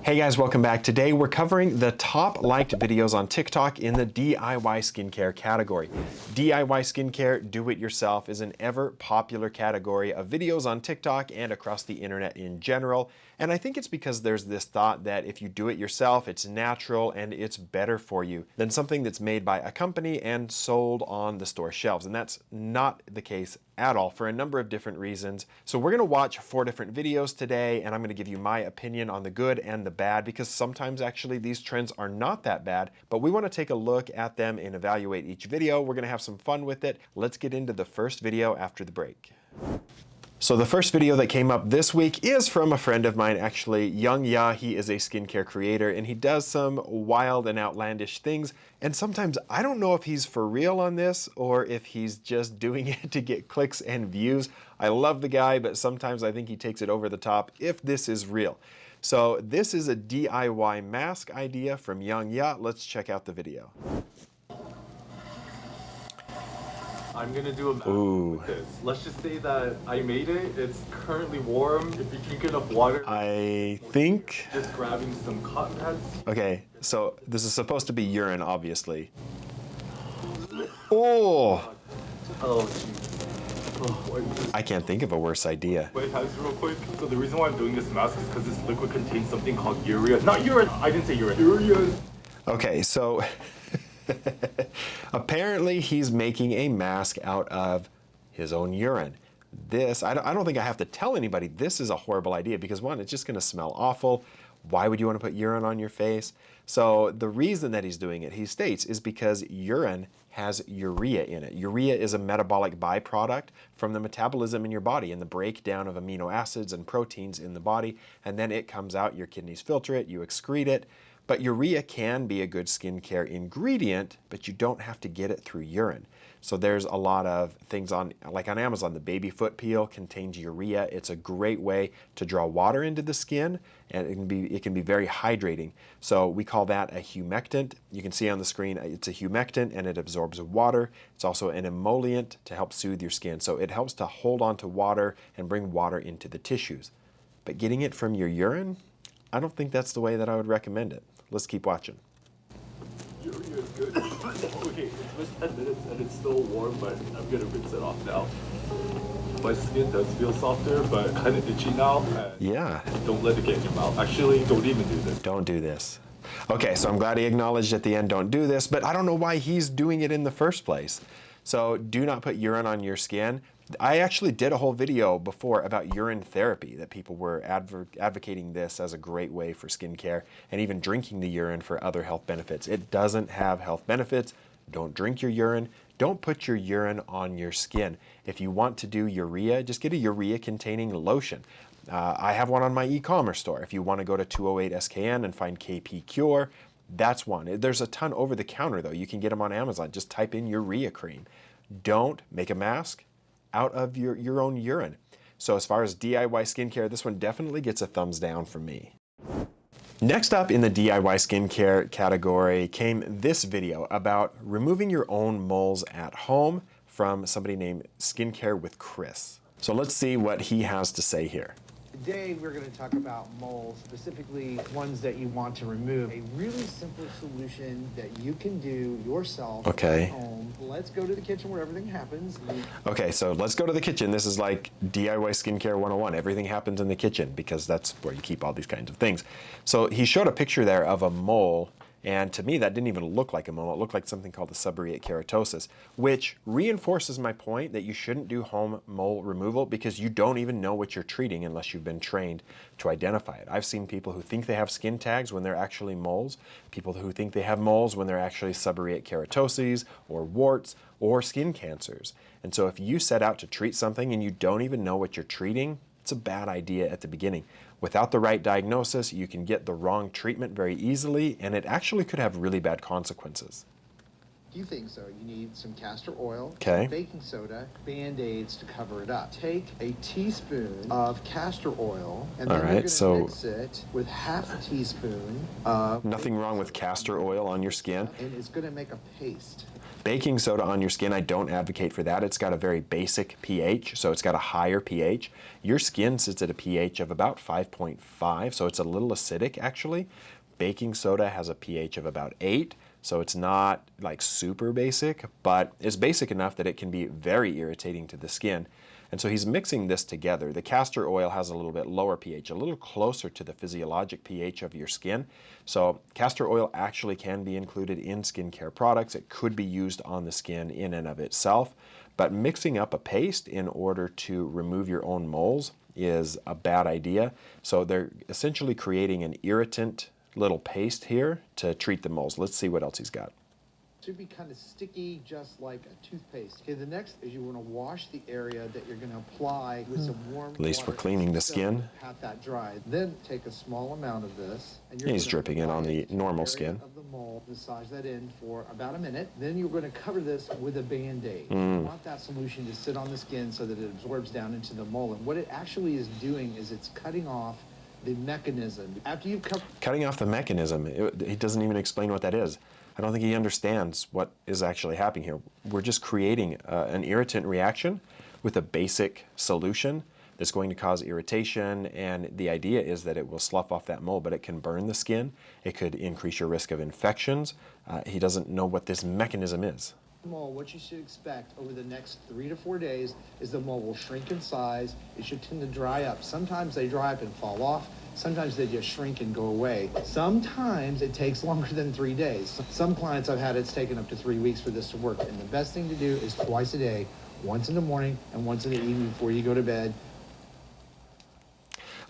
Hey guys, welcome back. Today we're covering the top liked videos on TikTok in the DIY skincare category. DIY skincare, do it yourself, is an ever popular category of videos on TikTok and across the internet in general. And I think it's because there's this thought that if you do it yourself, it's natural and it's better for you than something that's made by a company and sold on the store shelves. And that's not the case at all for a number of different reasons. So we're gonna watch 4 different videos today, and I'm gonna give you my opinion on the good and the bad, because sometimes actually these trends are not that bad, but we wanna take a look at them and evaluate each video. We're gonna have some fun with it. Let's get into the first video after the break. So the first video that came up this week is from a friend of mine, actually, Young Ya. He is a skincare creator and he does some wild and outlandish things. And sometimes I don't know if he's for real on this or if he's just doing it to get clicks and views. I love the guy, but sometimes I think he takes it over the top if this is real. So this is a DIY mask idea from Young Ya. Let's check out the video. I'm gonna do a mask with this. Let's just say that I made it. It's currently warm. If you drink enough water, I think... just grabbing some cotton pads. Okay, so this is supposed to be urine, obviously. Oh! Oh, jeez. Oh, I can't think of a worse idea. my hands real quick. So the reason why I'm doing this mask is because this liquid contains something called urea. Not urine. I didn't say urine. Urea. Okay, so... apparently he's making a mask out of his own urine. This, I don't think I have to tell anybody this is a horrible idea, because one, it's just going to smell awful. Why would you want to put urine on your face? So the reason that he's doing it, he states, is because urine has urea in it. Urea is a metabolic byproduct from the metabolism in your body and the breakdown of amino acids and proteins in the body, and then it comes out, your kidneys filter it, you excrete it. But urea can be a good skincare ingredient, but you don't have to get it through urine. So there's a lot of things on, like on Amazon, the baby foot peel contains urea. It's a great way to draw water into the skin, and it can be very hydrating. So we call that a humectant. You can see on the screen, it's a humectant and it absorbs water. It's also an emollient to help soothe your skin. So it helps to hold on to water and bring water into the tissues. But getting it from your urine, I don't think that's the way that I would recommend it. Let's keep watching. Urea is good. Okay, it's been 10 minutes and it's still warm, but I'm gonna rinse it off now. My skin does feel softer, but kind of itchy now. Yeah. Don't let it get in your mouth. Actually, don't even do this. Don't do this. Okay, so I'm glad he acknowledged at the end, don't do this, but I don't know why he's doing it in the first place. So do not put urine on your skin. I actually did a whole video before about urine therapy, that people were advocating this as a great way for skincare, and even drinking the urine for other health benefits. It doesn't have health benefits. Don't drink your urine. Don't put your urine on your skin. If you want to do urea, just get a urea-containing lotion. I have one on my e-commerce store. If you want to go to 208 SKN and find KP Cure, that's one. There's a ton over the counter, though. You can get them on Amazon. Just type in urea cream. Don't make a mask out of your own urine. So as far as DIY skincare, this one definitely gets a thumbs down from me. Next up in the DIY skincare category came this video about removing your own moles at home from somebody named Skincare with Chris. So let's see what he has to say here. Today we're going to talk about moles, specifically ones that you want to remove. A really simple solution that you can do yourself at home. Let's go to the kitchen where everything happens. Okay, so let's go to the kitchen. This is like DIY Skincare 101. Everything happens in the kitchen because that's where you keep all these kinds of things. So he showed a picture there of a mole, and to me that didn't even look like a mole. It looked like something called the seborrheic keratosis, which reinforces my point that you shouldn't do home mole removal because you don't even know what you're treating unless you've been trained to identify it. I've seen people who think they have skin tags when they're actually moles, people who think they have moles when they're actually seborrheic keratoses or warts or skin cancers. And so if you set out to treat something and you don't even know what you're treating, it's a bad idea at the beginning. Without the right diagnosis, you can get the wrong treatment very easily, and it actually could have really bad consequences. You think so? You need some castor oil, Okay. baking soda, Band-Aids to cover it up. Take a teaspoon of castor oil, and then you're going to mix it with half a teaspoon of... Nothing wrong with castor oil on your skin. And it's going to make a paste. Baking soda on your skin, I don't advocate for that. It's got a very basic pH, so it's got a higher pH. Your skin sits at a pH of about 5.5, so it's a little acidic actually. Baking soda has a pH of about 8, so it's not like super basic, but it's basic enough that it can be very irritating to the skin. And so he's mixing this together. The castor oil has a little bit lower pH, a little closer to the physiologic pH of your skin. So castor oil actually can be included in skincare products. It could be used on the skin in and of itself. But mixing up a paste in order to remove your own moles is a bad idea. So they're essentially creating an irritant little paste here to treat the moles. Let's see what else he's got. Should be kind of sticky, just like a toothpaste. Okay, the next is you want to wash the area that you're going to apply with some warm water. At least we're cleaning the skin. Pat that dry. Then take a small amount of this. And he's dripping it on the normal skin. Of the mole, massage that in for about a minute. Then you're going to cover this with a Band-Aid. You want that solution to sit on the skin so that it absorbs down into the mole. And what it actually is doing is it's cutting off the mechanism. After you've cutting off the mechanism, he doesn't even explain what that is. I don't think he understands what is actually happening here. We're just creating an irritant reaction with a basic solution that's going to cause irritation, and the idea is that it will slough off that mole, but it can burn the skin. It could increase your risk of infections. He doesn't know what this mechanism is. Mole, what you should expect over the next 3 to 4 days is the mole will shrink in size. It should tend to dry up. Sometimes they dry up and fall off. Sometimes they just shrink and go away. Sometimes it takes longer than 3 days. Some clients I've had, it's taken up to 3 weeks for this to work. And the best thing to do is twice a day, once in the morning and once in the evening before you go to bed.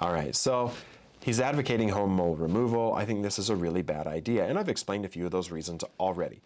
All right, so he's advocating home mole removal. I think this is a really bad idea, and I've explained a few of those reasons already.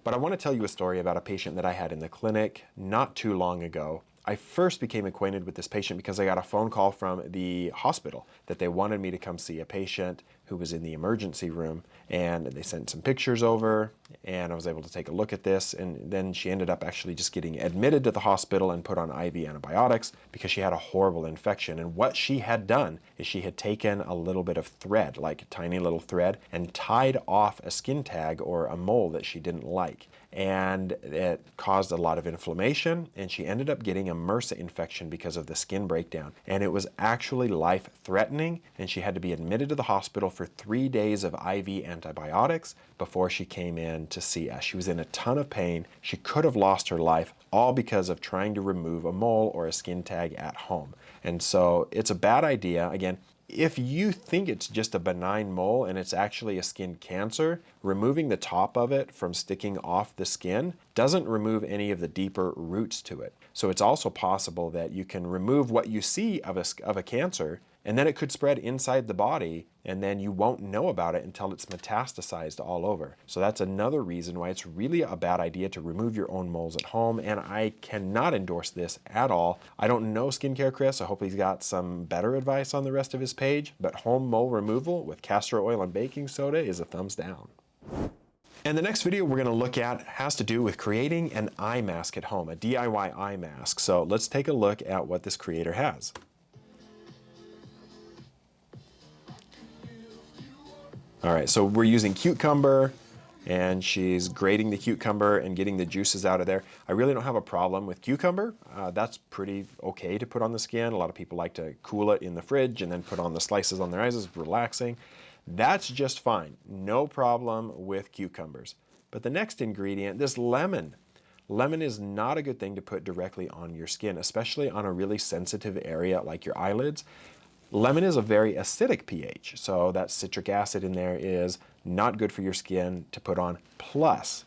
But I want to tell you a story about a patient that I had in the clinic not too long ago. I first became acquainted with this patient because I got a phone call from the hospital that they wanted me to come see a patient who was in the emergency room, and they sent some pictures over, and I was able to take a look at this, and then she ended up actually just getting admitted to the hospital and put on IV antibiotics because she had a horrible infection. And what she had done is she had taken a little bit of thread, like a tiny little thread, and tied off a skin tag or a mole that she didn't like. And it caused a lot of inflammation, and she ended up getting a MRSA infection because of the skin breakdown. And it was actually life-threatening, and she had to be admitted to the hospital for 3 days of IV antibiotics before she came in to see us. She was in a ton of pain. She could have lost her life, all because of trying to remove a mole or a skin tag at home. And so it's a bad idea. Again, if you think it's just a benign mole and it's actually a skin cancer, removing the top of it from sticking off the skin doesn't remove any of the deeper roots to it. So it's also possible that you can remove what you see of a cancer, and then it could spread inside the body, and then you won't know about it until it's metastasized all over. So that's another reason why it's really a bad idea to remove your own moles at home, and I cannot endorse this at all. I don't know Skincare Chris. I hope he's got some better advice on the rest of his page, but home mole removal with castor oil and baking soda is a thumbs down. And the next video we're going to look at has to do with creating an eye mask at home, a DIY eye mask. So let's take a look at what this creator has. All right, so we're using cucumber, and she's grating the cucumber and getting the juices out of there. I really don't have a problem with cucumber. That's pretty okay to put on the skin. A lot of people like to cool it in the fridge and then put on the slices on their eyes. It's relaxing. That's just fine. No problem with cucumbers. But the next ingredient, this lemon. Lemon is not a good thing to put directly on your skin, especially on a really sensitive area like your eyelids. Lemon is a very acidic pH, so that citric acid in there is not good for your skin to put on. Plus,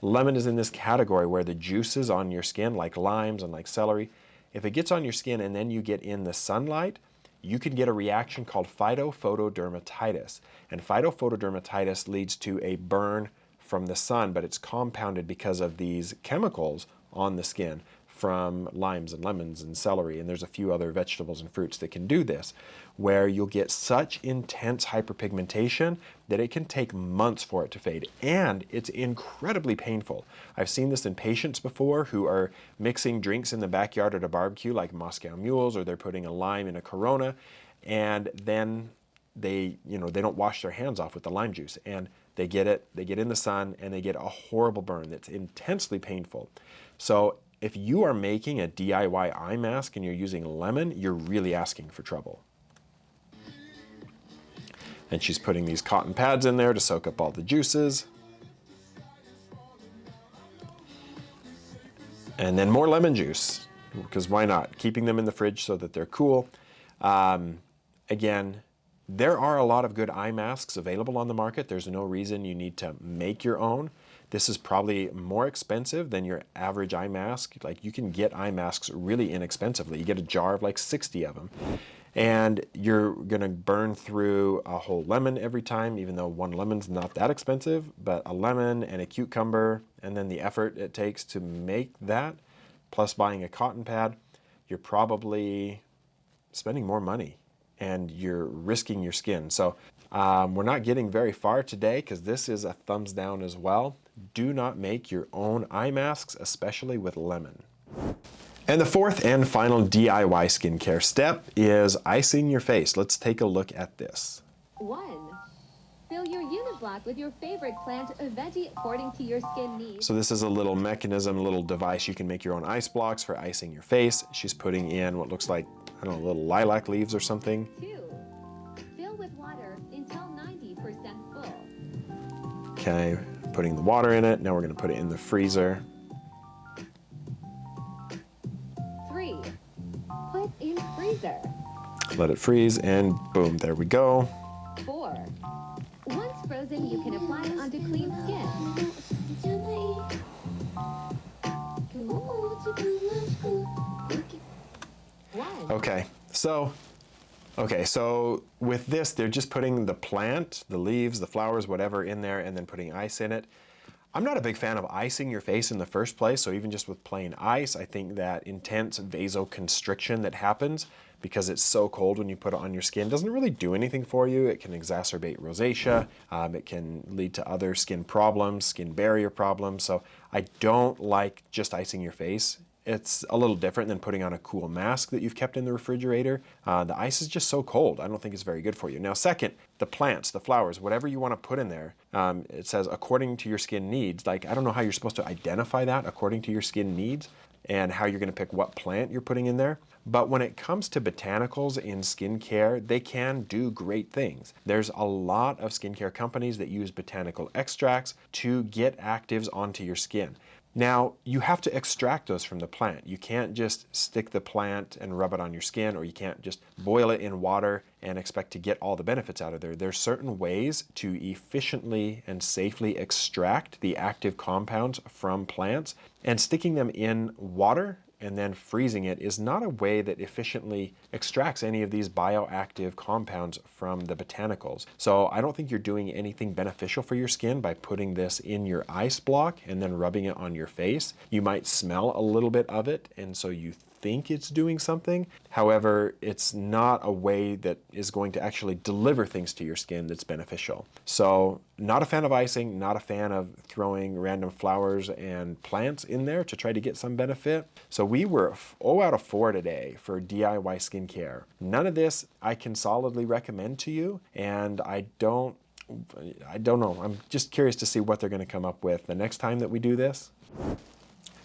lemon is in this category where the juices on your skin, like limes and like celery, if it gets on your skin and then you get in the sunlight, you can get a reaction called phytophotodermatitis. And phytophotodermatitis leads to a burn from the sun, but it's compounded because of these chemicals on the skin from limes and lemons and celery, and there's a few other vegetables and fruits that can do this, where you'll get such intense hyperpigmentation that it can take months for it to fade, and it's incredibly painful. I've seen this in patients before who are mixing drinks in the backyard at a barbecue like Moscow Mules, or they're putting a lime in a Corona, and then they don't wash their hands off with the lime juice, and they get in the sun and they get a horrible burn that's intensely painful. So if you are making a DIY eye mask and you're using lemon, you're really asking for trouble. And she's putting these cotton pads in there to soak up all the juices. And then more lemon juice, because why not? Keeping them in the fridge so that they're cool. Again, there are a lot of good eye masks available on the market. There's no reason you need to make your own. This is probably more expensive than your average eye mask. Like, you can get eye masks really inexpensively. You get a jar of like 60 of them. And you're gonna burn through a whole lemon every time, even though one lemon's not that expensive, but a lemon and a cucumber, and then the effort it takes to make that, plus buying a cotton pad, you're probably spending more money and you're risking your skin. So we're not getting very far today, because this is a thumbs down as well. Do not make your own eye masks, especially with lemon. And the fourth and final DIY skincare step is icing your face. Let's take a look at this. 1. Fill your unit block with your favorite plant or veggie according to your skin needs. So this is a little mechanism, a little device. You can make your own ice blocks for icing your face. She's putting in what looks like, I don't know, little lilac leaves or something. 2. Fill with water until 90% full. Okay, putting the water in it. Now we're gonna put it in the freezer. 3. Put in freezer. Let it freeze, and boom, there we go. 4. Once frozen, you can apply it onto clean skin. 1. Okay, so with this, they're just putting the plant, the leaves, the flowers, whatever in there, and then putting ice in it. I'm not a big fan of icing your face in the first place, so even just with plain ice, I think that intense vasoconstriction that happens because it's so cold when you put it on your skin doesn't really do anything for you. It can exacerbate rosacea. It can lead to other skin problems, skin barrier problems. So I don't like just icing your face. It's a little different than putting on a cool mask that you've kept in the refrigerator. The ice is just so cold. I don't think it's very good for you. Now, second, the plants, the flowers, whatever you want to put in there, it says according to your skin needs. Like, I don't know how you're supposed to identify that according to your skin needs and how you're going to pick what plant you're putting in there. But when it comes to botanicals in skincare, they can do great things. There's a lot of skincare companies that use botanical extracts to get actives onto your skin. Now, you have to extract those from the plant. You can't just stick the plant and rub it on your skin, or you can't just boil it in water and expect to get all the benefits out of there. There's certain ways to efficiently and safely extract the active compounds from plants, and sticking them in water and then freezing it is not a way that efficiently extracts any of these bioactive compounds from the botanicals. So I don't think you're doing anything beneficial for your skin by putting this in your ice block and then rubbing it on your face. You might smell a little bit of it, and so you think it's doing something. However, it's not a way that is going to actually deliver things to your skin that's beneficial. So not a fan of icing, not a fan of throwing random flowers and plants in there to try to get some benefit. So we were 0 out of 4 today for DIY skincare. None of this I can solidly recommend to you, and I don't know. I'm just curious to see what they're going to come up with the next time that we do this.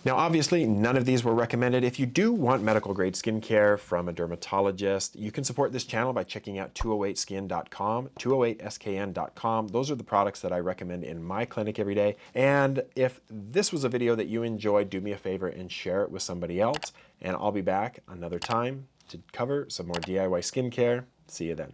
Now, obviously, none of these were recommended. If you do want medical grade skincare from a dermatologist, you can support this channel by checking out 208skin.com, 208skn.com. Those are the products that I recommend in my clinic every day. And if this was a video that you enjoyed, do me a favor and share it with somebody else. And I'll be back another time to cover some more DIY skincare. See you then.